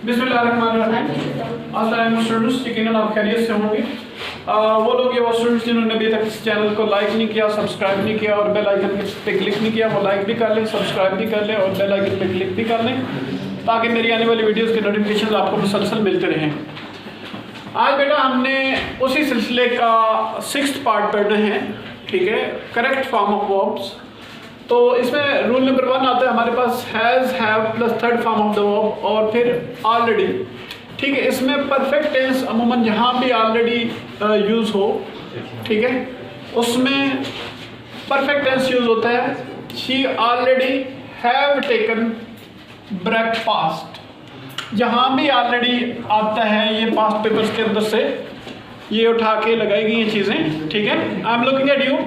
अस्सलाम स्टूडेंट्स, यकीनन आप खैरियत से होंगे। वो लोग ये वो स्टूडेंट्स जिन्होंने अभी तक इस चैनल को लाइक नहीं किया, सब्सक्राइब नहीं किया और बेल आइकन पे क्लिक नहीं किया, वो लाइक भी कर लें, सब्सक्राइब भी कर लें और बेल आइकन पे क्लिक भी कर लें ताकि मेरी आने वाली वीडियोस के नोटिफिकेशन आपको मुसलसल मिलते रहें। आज बेटा हमने उसी सिलसिले का 6th पार्ट पढ़ना है, ठीक है, करेक्ट फॉर्म ऑफ वर्ब्स। तो इसमें रूल नंबर 1 आता है हमारे पास has, have plus third form of the verb और फिर ऑलरेडी, ठीक है। इसमें परफेक्ट टेंस अमूमन जहाँ भी ऑलरेडी यूज़ हो, ठीक है, उसमें परफेक्ट टेंस यूज़ होता है। She already have taken breakfast, जहाँ भी ऑलरेडी आता है ये पास्ट पेपर्स के अंदर से ये उठा के लगाई गई ये चीज़ें, ठीक है। I am looking at you.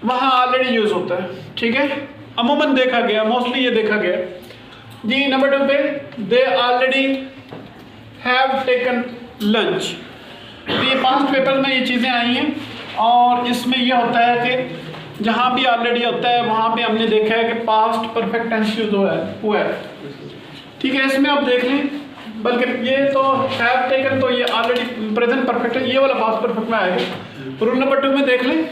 वहाँ ऑलरेडी यूज होता है, ठीक है, अमूमन देखा गया, मोस्टली ये देखा गया जी। नंबर 2 पे they already have taken lunch. तो ये पास्ट पेपर में ये चीज़ें आई हैं और इसमें ये होता है कि जहाँ भी ऑलरेडी होता है वहाँ पे हमने देखा है कि पास्ट परफेक्ट टेंस यूज हुआ है, ठीक है। इसमें आप देख लें, बल्कि ये तो हैव टेकन तो ये ऑलरेडी प्रेजेंट परफेक्ट है, ये वाला पास्ट परफेक्ट में आएगा। रूल नंबर 2 में देख लें,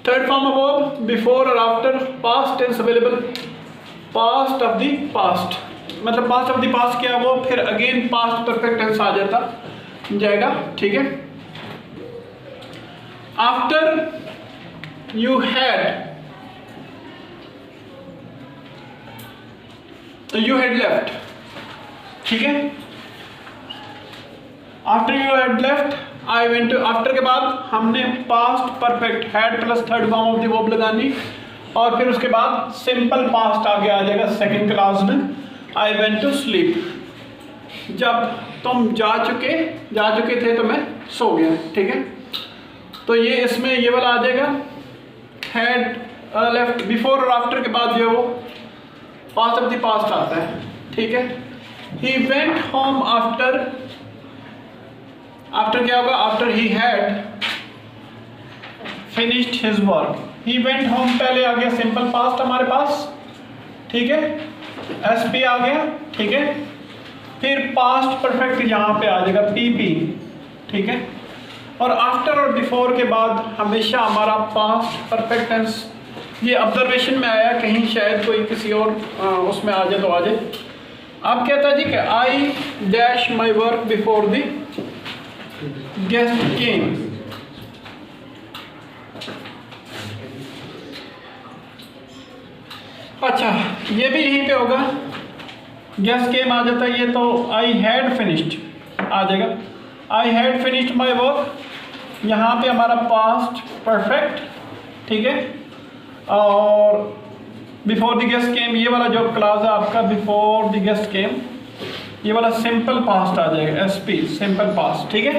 third form of verb before और after past tense available, past of the past, मतलब पास्ट ऑफ द पास्ट क्या वो फिर अगेन पास्ट परफेक्ट टेंस आ जाएगा, ठीक है। आफ्टर यू हैड लेफ्ट, ठीक है। After you had left I went to, after के बाद हमने past perfect had plus third form of the verb लगानी और फिर उसके बाद सिंपल पास्ट आगे आ जाएगा सेकंड क्लास में। आई वेंट टू स्लीप, जब तुम जा चुके थे तो मैं सो गया, ठीक है। तो ये इसमें ये वाला आ जाएगा हैड लेफ्ट। बिफोर और आफ्टर के बाद जो है वो पास्ट ऑफ द पास्ट आता है, ठीक है। ही वेंट होम आफ्टर क्या होगा, after he had finished his work. He went home पहले आ गया सिंपल पास्ट हमारे पास, ठीक है, एसपी आ गया, ठीक है। फिर पास्ट परफेक्ट यहाँ पे आ जाएगा पीपी, ठीक है। और आफ्टर और बिफोर के बाद हमेशा हमारा पास्ट परफेक्ट टेंस, ये ऑब्जर्वेशन में आया, कहीं शायद कोई किसी और उसमें आ जाए तो आ जाए। अब कहता है जी कि I dash my work before the guest came. अच्छा, ये भी यहीं पे होगा, गेस्ट केम आ जाता है, ये तो आई हैड फिनिश्ड आ जाएगा। I had finished my work, यहाँ पे हमारा पास्ट परफेक्ट, ठीक है। और बिफोर द गेस्ट केम, ये वाला जो क्लास है आपका बिफोर द गेस्ट केम, ये वाला सिंपल पास्ट आ जाएगा, एसपी सिंपल पास्ट, ठीक है।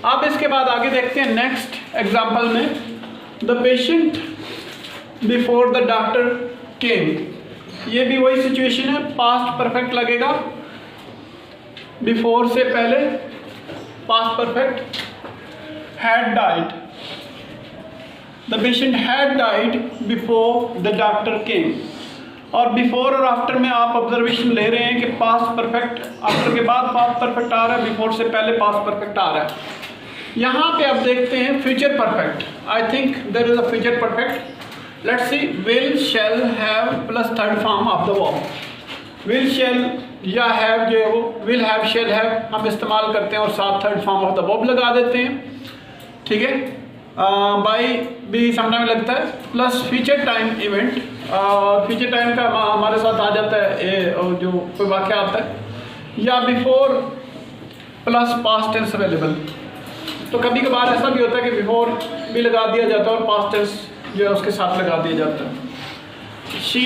अब इसके बाद आगे देखते हैं नेक्स्ट एग्जांपल में, the patient before the doctor केम। ये भी वही सिचुएशन है, पास्ट परफेक्ट लगेगा, बिफोर से पहले past perfect, had died, the patient had died before the doctor केम। और बिफोर और आफ्टर में आप ऑब्जर्वेशन ले रहे हैं कि पास्ट परफेक्ट आफ्टर के बाद पास्ट परफेक्ट आ रहा है, बिफोर से पहले पास्ट परफेक्ट आ रहा है। यहाँ पे आप देखते हैं future perfect, I think there is a future perfect. Let's see, will shall have plus third form of the verb. Will shall या हैव जो है वो विल हैव शैल हैव हम इस्तेमाल करते हैं और साथ third form of the verb लगा देते हैं, ठीक है। बाई भी समझने में लगता है, plus future time event, future time का हमारे साथ आ जाता है जो कोई वाक़या आता है, या before plus past tense available. तो कभी कभार ऐसा भी होता है कि बिफोर भी लगा दिया जाता है और पास्ट टेंस जो है उसके साथ लगा दिया जाता है। She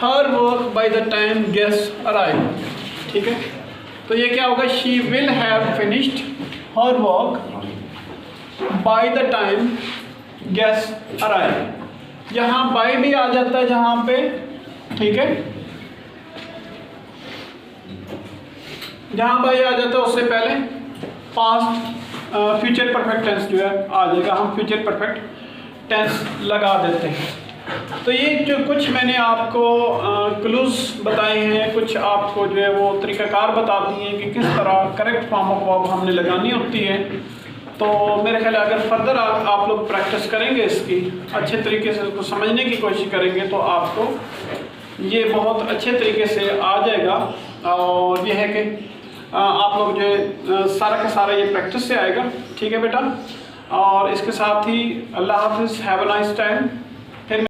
her work by the time guest arrive, ठीक है। तो ये क्या होगा, she will have finished her work by the time guest arrive. यहाँ बाय भी आ जाता है जहाँ पे, ठीक है, जहाँ बाय आ जाता है उससे पहले पास्ट फ्यूचर परफेक्ट टेंस जो है आ जाएगा। हम फ्यूचर परफेक्ट टेंस लगा देते हैं। तो ये जो कुछ मैंने आपको क्लूज बताए हैं, कुछ आपको जो है वो तरीक़ाकार बता दिए हैं कि किस तरह करेक्ट फॉर्म ऑफ वर्ब हमने लगानी होती है। तो मेरे ख्याल अगर फर्दर आप लोग प्रैक्टिस करेंगे, इसकी अच्छे तरीके से उसको समझने की कोशिश करेंगे, तो आपको ये बहुत अच्छे तरीके से आ जाएगा। और ये है कि आप लोग जो है सारा का सारा ये प्रैक्टिस से आएगा। ठीक है बेटा, और इसके साथ ही अल्लाह हाफ़िज़, हैव अ नाइस टाइम।